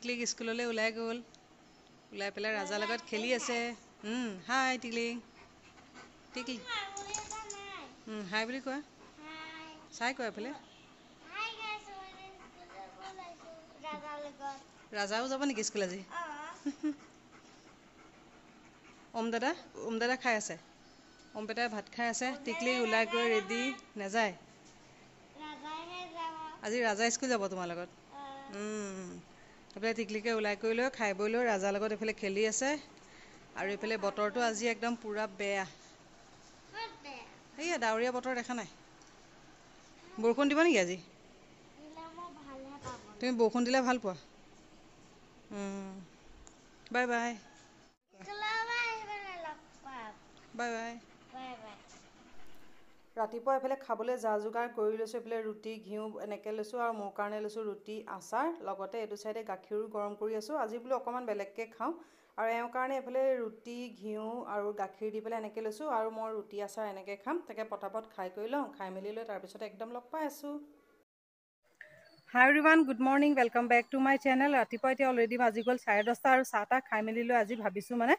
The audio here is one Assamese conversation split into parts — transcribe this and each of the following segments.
টিকলিক স্কুললৈ ওলাই গ'ল ওলাই পেলাই ৰাজাৰ লগত খেলি আছে হাই টিকলি টিকলি হাই বুলি কোৱা চাই কোৱা এফালে ৰাজাও যাব নেকি স্কুল আজি ওম দাদা খাই আছে ওম পেটাই ভাত খাই আছে টিকলি ওলাই গৈ ৰেডি নাযায় আজি ৰাজা স্কুল যাব তোমাৰ লগত এইফালে টিকলিকে ওলাই কৰি লৈ খাই বৈ লৈ ৰাজাৰ লগত এইফালে খেলি আছে আৰু এইফালে বতৰটো আজি একদম পূৰা বেয়া সেয়া ডাৱৰীয়া বতৰ দেখা নাই বৰষুণ দিব নেকি আজি তুমি বৰষুণ দিলে ভাল পোৱা বাই বাই বাই বাই ৰাতিপুৱা এইফালে খাবলৈ যা যোগাৰ কৰি লৈছোঁ এইফালে ৰুটি ঘিউ এনেকৈ লৈছোঁ আৰু মোৰ কাৰণে লৈছোঁ ৰুটি আচাৰ লগতে এইটো চাইডে গাখীৰো গৰম কৰি আছোঁ আজি বোলো অকণমান বেলেগকৈ খাওঁ আৰু এওঁৰ কাৰণে এইফালে ৰুটি ঘিউ আৰু গাখীৰ দি পেলাই এনেকৈ লৈছোঁ আৰু মই ৰুটি আচাৰ এনেকৈ খাম তাকে পটাপট খাই কৰি লওঁ খাই মেলি লৈ তাৰপিছত একদম লগ পাই আছোঁ hi everyone good morning welcome back to my channel ৰাতিপুৱা এতিয়া অলৰেডি বাজি গ'ল 10:30 আৰু চাহ তাহ খাই মেলি লৈ আজি ভাবিছোঁ মানে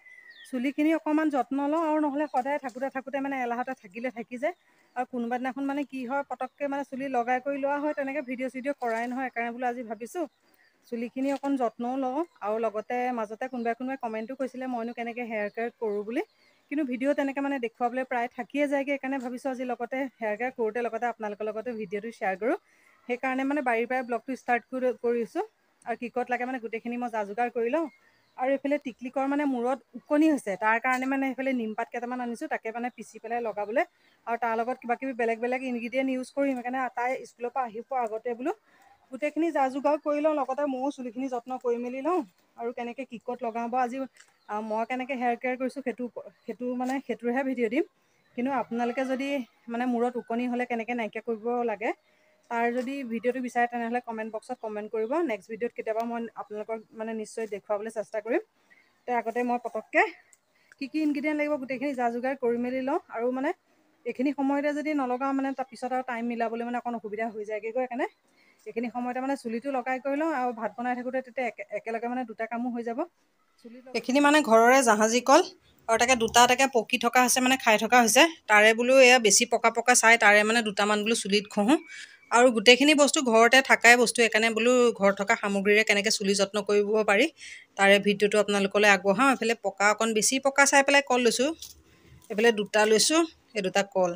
চুলিখিনি অকণমান যত্ন লওঁ আৰু নহ'লে সদায় থাকোঁতে মানে এলাহতে থাকি যায় আৰু কোনোবা দিনাখন মানে কি হয় পটককৈ মানে চুলি লগাই কৰি লোৱা হয় তেনেকৈ ভিডিঅ' চিডিঅ' কৰাই নহয় সেইকাৰণে বোলো আজি ভাবিছোঁ চুলিখিনি অকণ যত্নও লওঁ আৰু লগতে মাজতে কোনোবাই কমেণ্টো কৰিছিলে মইনো কেনেকৈ হেয়াৰ কেয়াৰ কৰোঁ বুলি কিন্তু ভিডিঅ' তেনেকৈ মানে দেখুৱাবলৈ প্ৰায় থাকিয়ে যায়গৈ সেইকাৰণে ভাবিছোঁ আজি লগতে হেয়াৰ কেয়াৰ কৰোঁতে লগতে আপোনালোকৰ লগতে ভিডিঅ'টো শ্বেয়াৰ কৰোঁ সেইকাৰণে মানে বাৰীৰ পৰাই ব্লগটো ষ্টাৰ্ট কৰিছোঁ আৰু কিকত লাগে মানে গোটেইখিনি মই যা যোগাৰ কৰি লওঁ আৰু এইফালে টিকলিকৰ মানে মূৰত ওকণি হৈছে তাৰ কাৰণে মানে সেইফালে নিমপাত কেইটামান আনিছোঁ তাকে মানে পিচি পেলাই লগাবলৈ আৰু তাৰ লগত কিবাকিবি বেলেগ ইনগ্ৰিডিয়েণ্ট ইউজ কৰিম সেইকাৰণে তাই স্কুলৰ পৰা আহি পোৱাৰ আগতে বোলো গোটেইখিনি যা যোগাৰ কৰি লওঁ লগতে ময়ো চুলিখিনি যত্ন কৰি মেলি লওঁ আৰু কেনেকৈ কিকত লগাওঁ বা আজি মই কেনেকৈ হেয়াৰ কেয়াৰ কৰিছোঁ সেইটোৰহে ভিডিঅ' দিম কিন্তু আপোনালোকে যদি মানে মূৰত ওকণি হ'লে কেনেকৈ নাইকিয়া কৰিব লাগে তাৰ যদি ভিডিঅ'টো বিচাৰে তেনেহ'লে কমেণ্ট বক্সত কমেণ্ট কৰিব নেক্সট ভিডিঅ'ত কেতিয়াবা মই আপোনালোকক মানে নিশ্চয় দেখুৱাবলৈ চেষ্টা কৰিম আগতে মই পটককৈ কি ইনগ্ৰিডিয়েণ্ট লাগিব গোটেইখিনি যা যোগাৰ কৰি মেলি লওঁ আৰু মানে এইখিনি সময়তে যদি নলগাওঁ মানে তাৰপিছত আৰু টাইম মিলাবলৈ মানে অকণ অসুবিধা হৈ যায়গৈ সেইকাৰণে এইখিনি সময়তে মানে চুলিটো লগাই কৰি লওঁ আৰু ভাত বনাই থাকোঁতে তেতিয়া একেলগে মানে দুটা কামো হৈ যাব এইখিনি মানে ঘৰৰে জাহাজী কল আৰু তাকে দুটা পকি থকা হৈছে মানে খাই থকা হৈছে তাৰে বোলো এয়া বেছি পকা চাই তাৰে মানে দুটামান বোলো চুলিত ঘঁহোঁ আৰু গোটেইখিনি বস্তু ঘৰতে থাকাই বস্তু সেইকাৰণে বোলো ঘৰত থকা সামগ্ৰীৰে কেনেকৈ চুলি যত্ন কৰিব পাৰি তাৰে ভিডিঅ'টো আপোনালোকলৈ আগবঢ়াওঁ এইফালে পকা অকণ বেছি পকা চাই পেলাই কল লৈছোঁ এইফালে দুটা লৈছোঁ এই দুটা কল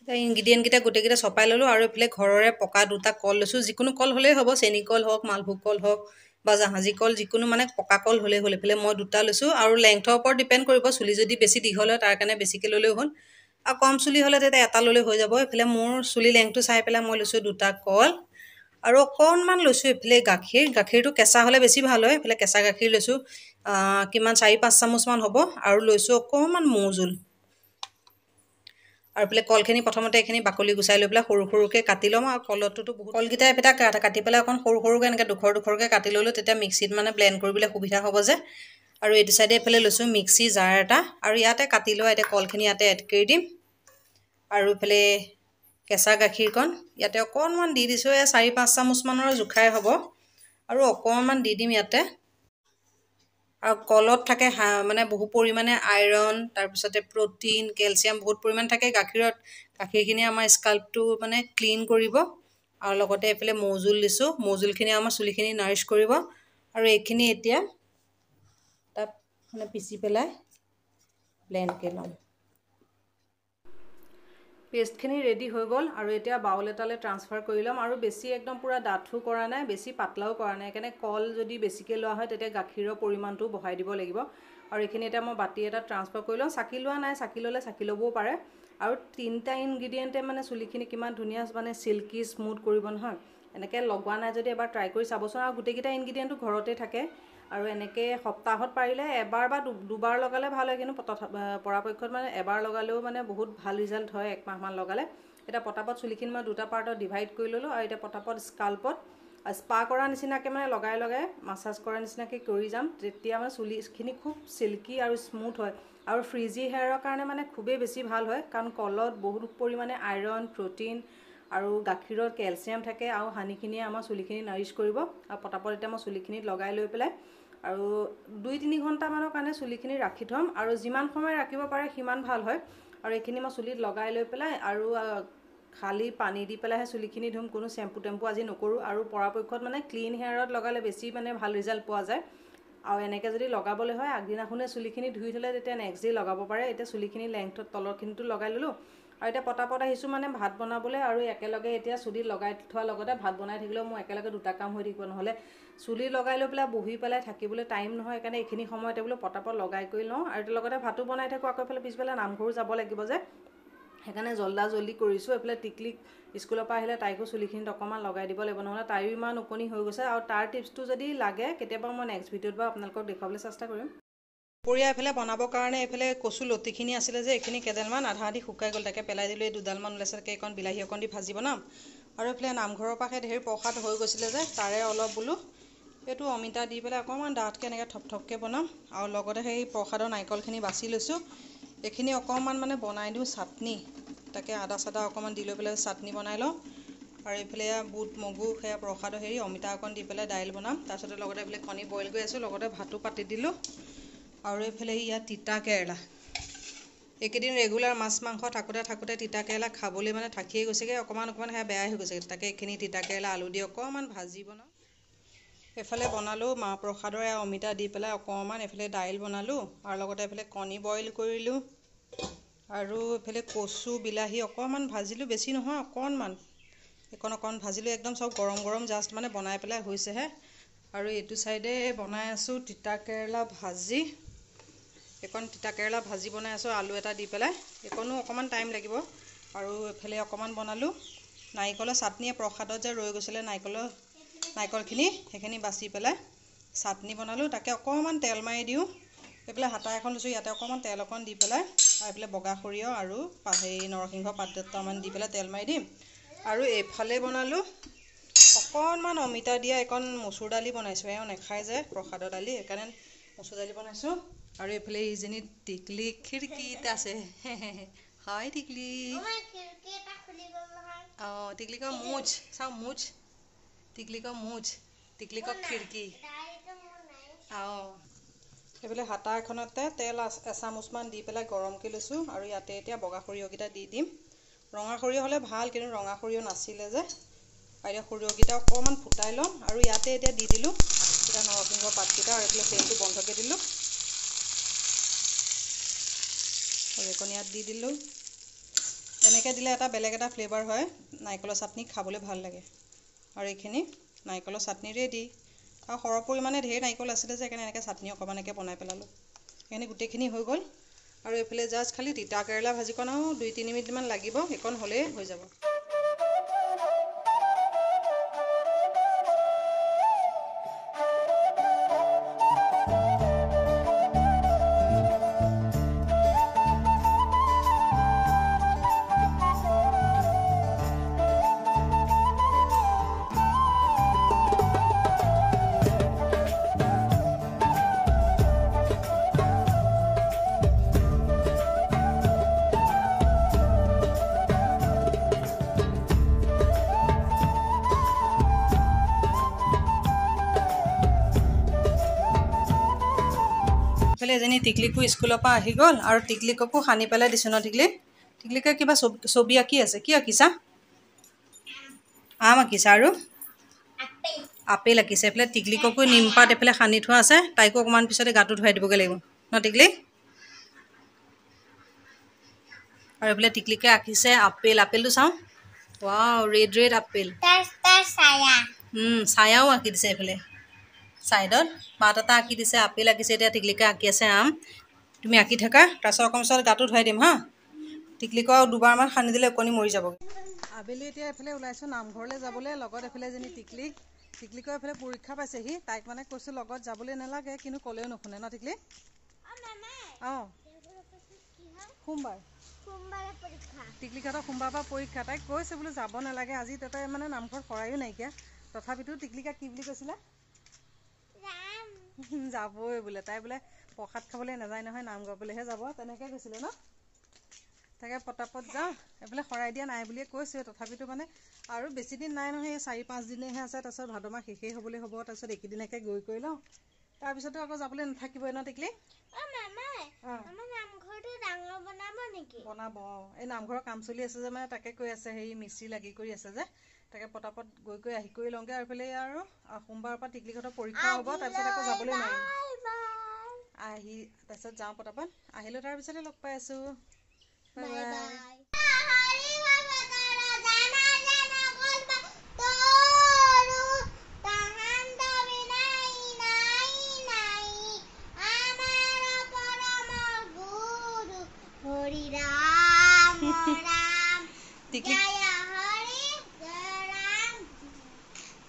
ইনগ্ৰিডিয়েণ্টকেইটা গোটেইকেইটা চপাই ল'লোঁ আৰু এইফালে ঘৰৰে পকা দুটা কল লৈছোঁ যিকোনো কল হ'লেই হ'ব চেনি কল হওক মালভোগ কল হওক বা জাহাজী কল যিকোনো মানে পকা কল হ'লেই হ'ল এইফালে মই দুটা লৈছোঁ আৰু লেংথৰ ওপৰত ডিপেণ্ড কৰিব চুলি যদি বেছি দীঘল হয় তাৰ কাৰণে বেছিকৈ ল'লেও হ'ল আৰু কম চুলি হ'লে তেতিয়া এটা ল'লে হৈ যাব এইফালে মোৰ চুলি লেংথটো চাই পেলাই মই লৈছোঁ দুটা কল আৰু অকণমান লৈছোঁ এইফালে গাখীৰটো কেঁচা হ'লে বেছি ভাল হয় এইফালে কেঁচা গাখীৰ লৈছোঁ কিমান 4-5 চামুচমান হ'ব আৰু লৈছোঁ অকণমান মৌজোল আৰু এইফালে কলখিনি প্ৰথমতে এইখিনি বাকলি গুচাই লৈ পেলাই সৰুকৈ কাটি ল'ম আৰু কলতটোতো বহুত কলকেইটা এপিটা কাটি পেলাই অকণ সৰুকৈ এনেকৈ দুখৰকৈ কাটি ল'লোঁ তেতিয়া মিক্সিত মানে ব্লেণ্ড কৰিবলৈ সুবিধা হ'ব যে আৰু এইটো চাইডে এইফালে লৈছোঁ মিক্সি জাৰ এটা আৰু ইয়াতে কাটি লোৱা এতিয়া কলখিনি ইয়াতে এড কৰি দিম আৰু এইফালে কেঁচা গাখীৰকণ ইয়াতে অকণমান দি দিছোঁ 4-5 চামুচমানৰ জোখাই হ'ব আৰু অকণমান দি দিম ইয়াতে আৰু কলত থাকে মানে বহু পৰিমাণে আইৰণ তাৰপিছতে প্ৰ'টিন কেলছিয়াম বহুত পৰিমাণে থাকে গাখীৰখিনি আমাৰ স্কাল্পটো মানে ক্লিন কৰিব আৰু লগতে এইফালে মৌজোল দিছোঁ মৌজোলখিনি আমাৰ চুলিখিনি নাৰিছ কৰিব আৰু এইখিনি এতিয়া তাত মানে পিচি পেলাই ব্লেণ্ড কৰি ল'ম পেষ্টখিনি ৰেডি হৈ গ'ল আৰু এতিয়া বাউল এটালৈ ট্ৰান্সফাৰ কৰি ল'ম আৰু বেছি একদম পূৰা ডাঠো কৰা নাই বেছি পাতলাও কৰা নাই সেইকাৰণে কল যদি বেছিকৈ লোৱা হয় তেতিয়া গাখীৰৰ পৰিমাণটো বঢ়াই দিব লাগিব আৰু এইখিনি এতিয়া মই বাতি এটা ট্ৰান্সফাৰ কৰি লওঁ চাকি লোৱা নাই চাকি ল'লে চাকি ল'বও পাৰে আৰু 3টা ইনগ্ৰিডিয়েণ্টে মানে চুলিখিনি কিমান ধুনীয়া মানে চিল্কি স্মুথ কৰিব নহয় এনেকৈ লগোৱা নাই যদি এবাৰ ট্ৰাই কৰি চাবচোন আৰু গোটেইকেইটা ইনগ্ৰিডিয়েণ্টটো ঘৰতে থাকে আৰু এনেকৈ সপ্তাহত পাৰিলে এবাৰ বা দুবাৰ লগালে ভাল হয় কিন্তু পৰাপক্ষত মানে এবাৰ লগালেও মানে বহুত ভাল ৰিজাল্ট হয় 1 মাহমান লগালে এতিয়া পটাপট চুলিখিনি মই দুটা পাৰ্টত ডিভাইড কৰি ল'লোঁ আৰু এতিয়া পটাপট স্কাল্পত স্পা কৰা নিচিনাকৈ মানে লগাই মাছাজ কৰা নিচিনাকৈ কৰি যাম তেতিয়া মানে চুলিখিনি খুব চিল্কি আৰু স্মুথ হয় আৰু ফ্ৰিজি হেয়াৰৰ কাৰণে মানে খুবেই বেছি ভাল হয় কাৰণ কলত বহুত পৰিমাণে আইৰণ প্ৰ'টিন আৰু গাখীৰত কেলছিয়াম থাকে আৰু হানিখিনিয়ে আমাৰ চুলিখিনি নাৰিছ কৰিব আৰু পটাপট এতিয়া মই চুলিখিনিত লগাই লৈ পেলাই আৰু 2-3 ঘণ্টামানৰ কাৰণে চুলিখিনি ৰাখি থ'ম আৰু যিমান সময় ৰাখিব পাৰে সিমান ভাল হয় আৰু এইখিনি মই চুলিত লগাই লৈ পেলাই আৰু খালি পানী দি পেলাইহে চুলিখিনি ধুম কোনো চেম্পু টেম্পু আজি নকৰোঁ আৰু পৰাপক্ষত মানে ক্লিন হেয়াৰত লগালে বেছি মানে ভাল ৰিজাল্ট পোৱা যায় আৰু এনেকৈ যদি লগাবলৈ হয় আগদিনাখনে চুলিখিনি ধুই থ'লে তেতিয়া নেক্সট ডে লগাব পাৰে এতিয়া চুলিখিনি লেংথত তলৰখিনিটো লগাই ল'লোঁ আৰু এতিয়া পটাপট আহিছোঁ মানে ভাত বনাবলৈ আৰু একেলগে এতিয়া চুলিত লগাই থোৱাৰ লগতে ভাত বনাই থাকিলেও মোৰ একেলগে দুটা কাম হৈ থাকিব নহ'লে চুলি লগাই লৈ পেলাই বহি পেলাই থাকিবলৈ টাইম নহয় সেইকাৰণে এইখিনি সময়তে বোলো পটাপট লগাই কৰি লওঁ আৰু তাৰ লগতে ভাতো বনাই থাকোঁ আকৌ এইফালে পিছফালে নামঘৰো যাব লাগিব যে সেইকাৰণে জল্দি কৰিছোঁ এইফালে টিকলিক স্কুলৰ পৰা আহিলে তাইকো চুলিখিনিত অকণমান লগাই দিব লাগিব নহ'লে তাইৰো ইমান ওকণি হৈ গৈছে আৰু তাৰ টিপছটো যদি লাগে কেতিয়াবা মই নেক্সট ভিডিঅ'ত বাৰু আপোনালোকক দেখুৱাবলৈ চেষ্টা কৰিম দুপৰীয়া এইফালে বনাবৰ কাৰণে এইফালে কচু লতিখিনি আছিলে যে এইখিনি কেইডালমান আধা আধি শুকাই গ'ল তাকে পেলাই দিলোঁ এই দুডালমান ওলাইছে তাকে এইকণ বিলাহী অকণ দি ভাজি বনাম আৰু এইফালে নামঘৰৰ পৰা সেই ঢেৰ প্ৰসাদ হৈ গৈছিলে যে তাৰে অলপ বোলো এইটো অমিতা দি পেলাই অকণমান ডাঠকৈ এনেকৈ থপথপকৈ বনাম আৰু লগতে সেই প্ৰসাদৰ নাৰিকলখিনি বাছি লৈছোঁ এইখিনি অকণমান মানে বনাই দিওঁ চাটনি তাকে আদা চাদা অকণমান দি লৈ পেলাই চাটনি বনাই লওঁ আৰু এইফালে বুট মগু সেয়া প্ৰসাদৰ অমিতা অকণ দি পেলাই দাইল বনাম তাৰপিছতে লগতে এইফালে কণী বইল কৰি আছোঁ লগতে ভাতো পাতি দিলোঁ আৰু এইফালে ইয়াত তিতা কেৰেলা এইকেইদিন ৰেগুলাৰ মাছ মাংস থাকোঁতে তিতা কেৰেলা খাবলৈ মানে থাকিয়ে গৈছেগৈ অকণমান সেয়া বেয়াই হৈ গৈছে তাকে এইখিনি তিতা কেৰেলা আলু দি অকণমান ভাজি বনাওঁ এইফালে বনালোঁ মাহ প্ৰসাদৰ অমিতা দি পেলাই অকণমান এইফালে দাইল বনালোঁ আৰু লগতে এইফালে কণী বইল কৰিলোঁ আৰু এইফালে কচু বিলাহী অকণমান ভাজিলোঁ বেছি নহয় অকণমান অকণ ভাজিলোঁ একদম চব গৰম জাষ্ট মানে বনাই পেলাই হৈছেহে আৰু এইটো চাইডে বনাই আছোঁ তিতা কেৰেলা ভাজি এইকণ তিতা কেৰেলা ভাজি বনাই আছোঁ আলু এটা দি পেলাই এইকণো অকণমান টাইম লাগিব আৰু এইফালে অকণমান বনালোঁ নাৰিকলৰ চাটনিয়ে প্ৰসাদত যে ৰৈ গৈছিলে নাৰিকলখিনি সেইখিনি বাছি পেলাই চাটনি বনালোঁ তাকে অকণমান তেল মাৰি দিওঁ এইফালে হাতা এখন লৈছোঁ ইয়াতে অকণমান তেল অকণ দি পেলাই আৰু এইফালে বগা সৰিয়হ আৰু নৰসিংহ পাত দুটামান দি পেলাই তেল মাৰি দিম আৰু এইফালে বনালোঁ অকণমান অমিতা দিয়া এইকণ মচুৰ দালি বনাইছোঁ এওঁ নাখায় যে প্ৰসাদৰ দালি সেইকাৰণে মচুৰ দালি বনাইছোঁ আৰু এইফালে ইজনী টিকলি খিৰিকীত আছে হয় টিকলি অঁ টিকলিকৰ মুচ চাওঁ মুচ টিকলিকৰ খিৰিকী অঁ এইফালে হাতা এখনতে তেল এচামুচমান দি পেলাই গৰমকৈ লৈছোঁ আৰু ইয়াতে এতিয়া বগা সৰিয়হকেইটা দি দিম ৰঙা সৰিয়হ হ'লে ভাল কিন্তু ৰঙা সৰিয়হ নাছিলে যে আৰু এতিয়া সৰিয়হকেইটা অকণমান ফুটাই ল'ম আৰু ইয়াতে এতিয়া দি দিলোঁ এতিয়া নৰসিংহ পাতকেইটা আৰু এইফালে ফ্লেমটো বন্ধকৈ দিলোঁ আৰু এইকণ ইয়াত দি দিলোঁ এনেকৈ দিলে এটা বেলেগ এটা ফ্লেভাৰ হয় নাৰিকলৰ চাটনি খাবলৈ ভাল লাগে আৰু এইখিনি নাৰিকলৰ চাটনি ৰেডি আৰু সৰহ পৰিমাণে ঢেৰ নাৰিকল আছিলে যে সেইকাৰণে এনেকৈ চাটনি অকণমানকৈ বনাই পেলালোঁ সেইখিনি গোটেইখিনি হৈ গ'ল আৰু এইফালে জাষ্ট খালি তিতা কেৰেলা ভাজিকণ আৰু 2-3 মিনিটমান লাগিব সেইকণ হ'লেই হৈ যাব এইফালে এজনী টিকলিকো স্কুলৰ পৰা আহি গ'ল আৰু টিকলিককো সানি পেলাই দিছোঁ ন টিকলিকে কিবা ছবি আঁকি আছে কি আঁকিছা আম আঁকিছা আৰু আপেল আঁকিছে এইফালে টিকলিককো নিমপাত এইফালে সানি থোৱা আছে তাইকো অকণমান পিছতে গাটো ধুৱাই দিবগৈ লাগিব ন টিকলি আৰু এইফালে টিকলিকে আঁকিছে আপেলটো চাওঁ ৱাও ৰেড আপেল ছায়াও আঁকি দিছে এইফালে ছাইডত পাত এটা আঁকি দিছে আপেল আঁকিছে এতিয়া টিকলিকে আঁকি আছে আম তুমি আঁকি থাকা তাৰপিছত অকণ পিছত গাটো ধুৱাই দিম হা টিকলিকো আৰু দুবাৰমান সানি দিলে ওকণি মৰি যাব আবেলি এতিয়া এইফালে ওলাইছোঁ নামঘৰলৈ যাবলৈ লগত এইফালে এজনী টিকলিকৰ এইফালে পৰীক্ষা পাইছেহি তাইক মানে কৈছোঁ লগত যাবলৈ নালাগে কিন্তু ক'লেও নুশুনে ন টিকলি অঁ সোমবাৰ টিকলিহঁতৰ সোমবাৰৰ পৰা পৰীক্ষা তাইক কৈছে বোলো যাব নালাগে আজি তাতে মানে নামঘৰত শৰায়ো নাইকিয়া তথাপিতো টিকলিকা কি বুলি কৈছিলে যাবই বোলে তাই বোলে প্ৰসাদ খাবলৈ নাযায় নহয় নাম গাবলৈহে যাব তেনেকৈ কৈছিলে ন তাকে পটাপট যাওঁ এইফালে শৰাই দিয়া নাই বুলিয়ে কৈছে তথাপিতো মানে আৰু বেছি দিন নাই নহয় 4-5 দিনেহে আছে তাৰপিছত ভাদ মাহ শেষেই হ'বলৈ হ'ব তাৰপিছত এইকেইদিনকে গৈ কৰি লওঁ তাৰপিছতো আকৌ যাবলৈ নাথাকিবই ন টিকলি বনাব এই নামঘৰৰ কাম চলি আছে যে মানে তাকে কৈ আছে হেৰি মিস্ত্ৰী লাগি কৰি আছে যে তাকে পটাপট গৈ কৰি আহি কৰি লওঁগে আৰু এইফালে আৰু সোমবাৰৰ পৰা টিকলিহঁতৰ পৰীক্ষা হ'ব তাৰপিছত আকৌ যাবলৈ নোৱাৰিম আহি তাৰপিছত যাওঁ পটাপট আহিলোঁ তাৰপিছতে লগ পাই আছোঁ বাই বাই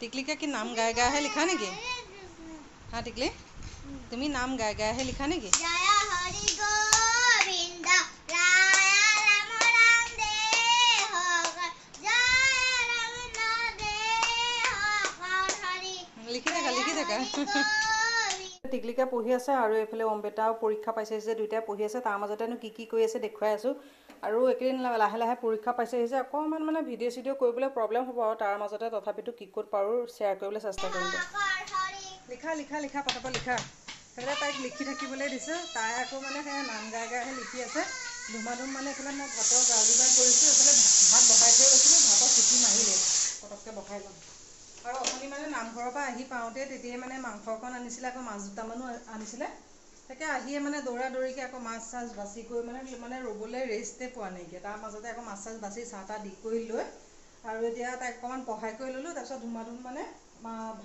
টিকলিকে কি নাম গাই গাইহে লিখা নেকি হা টিকলি তুমি নাম গাই গাইহে লিখা নেকি লিখি থাকা টিকলিকে পঢ়ি আছে আৰু এইফালে অম্বেটাও পৰীক্ষা পাইছে যে দুইটাই পঢ়ি আছে তাৰ মাজতেনো কি কৰি আছে দেখুৱাই আছোঁ আৰু একেদিন লাহে লাহে পৰীক্ষা পাইছে যে অকণমান মানে ভিডিঅ' চিডিঅ' কৰিবলৈ প্ৰব্লেম হ'ব আৰু তাৰ মাজতে তথাপিতো কি ক'ত পাৰোঁ শ্বেয়াৰ কৰিবলৈ চেষ্টা কৰিম লিখা পটাপট লিখা সেইফালে তাইক লিখি থাকিবলৈ দিছোঁ তাই আকৌ মানে সেই নাম গাই গাইহে লিখি আছে ধুমাধুম মানে এইফালে মই ভাতৰ যা যোগাৰ কৰিছোঁ এইফালে ভাত বহাই থৈ গৈছিলোঁ ভাতৰ চিটি মাৰিলে পটককৈ বহাই লওঁ আৰু অথনি মানে নামঘৰৰ পৰা আহি পাওঁতে তেতিয়াই মানে মাংস অকণ আনিছিলে আকৌ মাছ দুটামানো আনিছিলে তাকে আহিয়ে মানে দৌৰা দৌৰিকৈ আকৌ মাছ চাছ বাছি কৰি মানে ৰ'বলৈ ৰেষ্টে পোৱা নাইকিয়া তাৰ মাজতে আকৌ মাছ চাছ বাছি চাহ তাহ দি কৰি লৈ আৰু এতিয়া তাইক অকণমান পঢ়াই কৰি ল'লোঁ তাৰপিছত ধুমাধুম মানে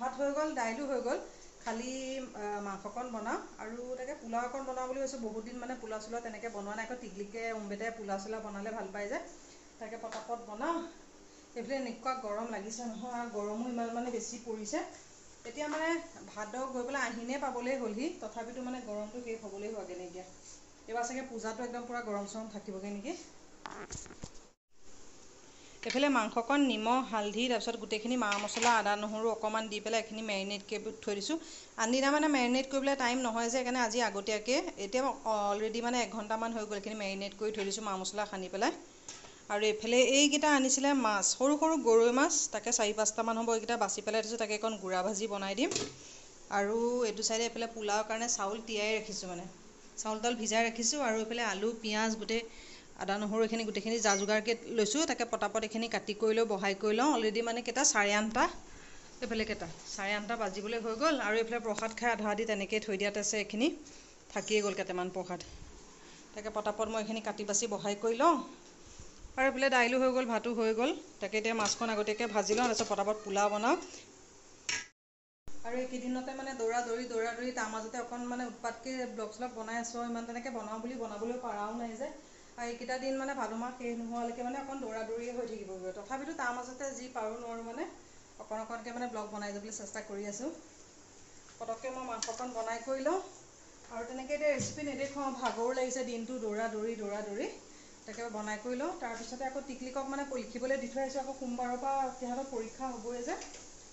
ভাত হৈ গ'ল দাইলো হৈ গ'ল খালি মাংসকণ বনাওঁ আৰু তাকে পোলাও অকণ বনাওঁ বুলি কৈছোঁ বহুত দিন মানে পোলাও চোলাও তেনেকৈ বনোৱা নাই আকৌ টিকলিকে অম্বেটাই পোলাও চোলাও বনালে ভাল পায় যে তাকে পটাপট বনাওঁ এইফালে এনেকুৱা গৰম লাগিছে নহয় আৰু গৰমো ইমান মানে বেছি পৰিছে এতিয়া মানে ভাদ গৈ পেলাই আহিনে পাবলৈ হ'লহি তথাপিতো মানে গৰমটো শেষ হ'বলৈ হোৱাগৈ নাইকিয়া এইবাৰ চাগে পূজাটো একদম পূৰা গৰম চৰম থাকিবগৈ নেকি এইফালে মাংসকণ নিমখ হালধি তাৰপিছত গোটেইখিনি মা মছলা আদা নহৰু অকণমান দি পেলাই এইখিনি মেৰিনেট কৰি থৈ দিছোঁ আনদিনা মানে মেৰিনেট কৰিবলৈ টাইম নহয় যে সেইকাৰণে আজি আগতীয়াকৈ এতিয়া অলৰেডি মানে 1 ঘণ্টামান হৈ গ'ল এইখিনি মেৰিনেট কৰি থৈ দিছোঁ মা মছলা সানি পেলাই আৰু এইফালে এইকেইটা আনিছিলে মাছ সৰু সৰু গৰৈ মাছ তাকে 4-5টামান হ'ব এইকেইটা বাছি পেলাই দিছোঁ তাকে অকণ গুড়া ভাজি বনাই দিম আৰু এইটো চাইডে এইফালে পোলাওৰ কাৰণে চাউল তিয়াই ৰাখিছোঁ মানে চাউল তাউল ভিজাই ৰাখিছোঁ আৰু এইফালে আলু পিঁয়াজ গোটেই আদা নহৰু এইখিনি গোটেইখিনি যা যোগাৰকৈ লৈছোঁ তাকে পটাপট এইখিনি কাটি কৰি লৈ বহাই কৰি লওঁ অলৰেডি মানে কেইটা 8:30 এইফালে কেইটা 8:30 বাজিবলৈ হৈ গ'ল আৰু এইফালে প্ৰসাদ খাই আধা আধি তেনেকৈ থৈ দিয়াত আছে এইখিনি থাকিয়ে গ'ল কেইটামান প্ৰসাদ তাকে পটাপট মই এইখিনি কাটি বাছি বহাই কৰি লওঁ আৰু এইফালে দাইলো হৈ গ'ল ভাতো হৈ গ'ল তাকে এতিয়া মাছখন আগতীয়াকৈ ভাজি লওঁ তাৰপিছত পটাপট পোলাও বনাওঁ আৰু এইকেইদিনতে মানে দৌৰা দৌৰি তাৰ মাজতে অকণ মানে উৎপাতকৈ ব্লগ চলগ বনাই আছোঁ ইমান তেনেকৈ বনাওঁ বুলি বনাবলৈ পৰাও নাই যে আৰু এইকেইটা দিন মানে ভাদ মাহ শেষ নোহোৱালৈকে মানে অকণ দৌৰা দৌৰিয়ে হৈ থাকিবগৈ তথাপিতো তাৰ মাজতে যি পাৰোঁ নোৱাৰোঁ মানে অকণকৈ মানে ব্লগ বনাই যাবলৈ চেষ্টা কৰি আছোঁ পটককৈ মই মাংসকণ বনাই কৰি লওঁ আৰু তেনেকৈ এতিয়া ৰেচিপি নেদেখুৱাওঁ ভাগৰো লাগিছে দিনটো দৌৰা দৌৰি তাকে বনাই কৰি লওঁ তাৰপিছতে আকৌ টিকলিকক মানে লিখিবলৈ দি থৈ আহিছোঁ আকৌ সোমবাৰৰ পৰা সিহঁতৰ পৰীক্ষা হ'বই যে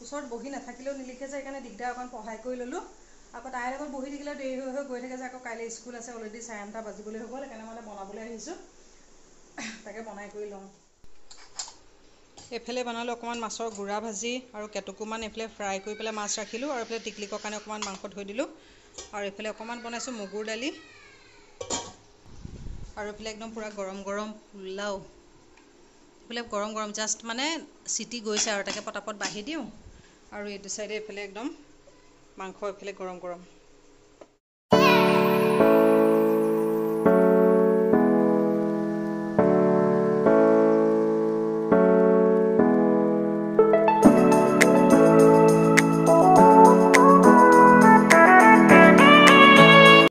ওচৰত বহি নাথাকিলেও নিলিখে যে সেইকাৰণে দিগদাৰ অকণ পঢ়াই কৰি ল'লোঁ আকৌ তাইৰ লগত বহি থাকিলেও দেৰি হৈ গৈ থাকে যে আকৌ কাইলৈ স্কুল আছে অলৰেডি 8:30 বাজিবলৈ হৈ গ'ল সেইকাৰণে মানে বনাবলৈ আহিছোঁ তাকে বনাই কৰি লওঁ এইফালে বনালোঁ অকণমান মাছৰ গুড়া ভাজি আৰু কেটকুমান এইফালে ফ্ৰাই কৰি পেলাই মাছ ৰাখিলোঁ আৰু এইফালে টিকলিকৰ কাৰণে অকণমান মাংস থৈ দিলোঁ আৰু এইফালে অকণমান বনাইছোঁ মগুৰ দালি আৰু এইফালে একদম পূৰা গৰম গৰম পোলাও এইফালে গৰম গৰম জাষ্ট মানে চিটি গৈছে আৰু তাকে পটাপট বাঢ়ি দিওঁ আৰু এইটো চাইডে এইফালে একদম মাংস এইফালে গৰম গৰম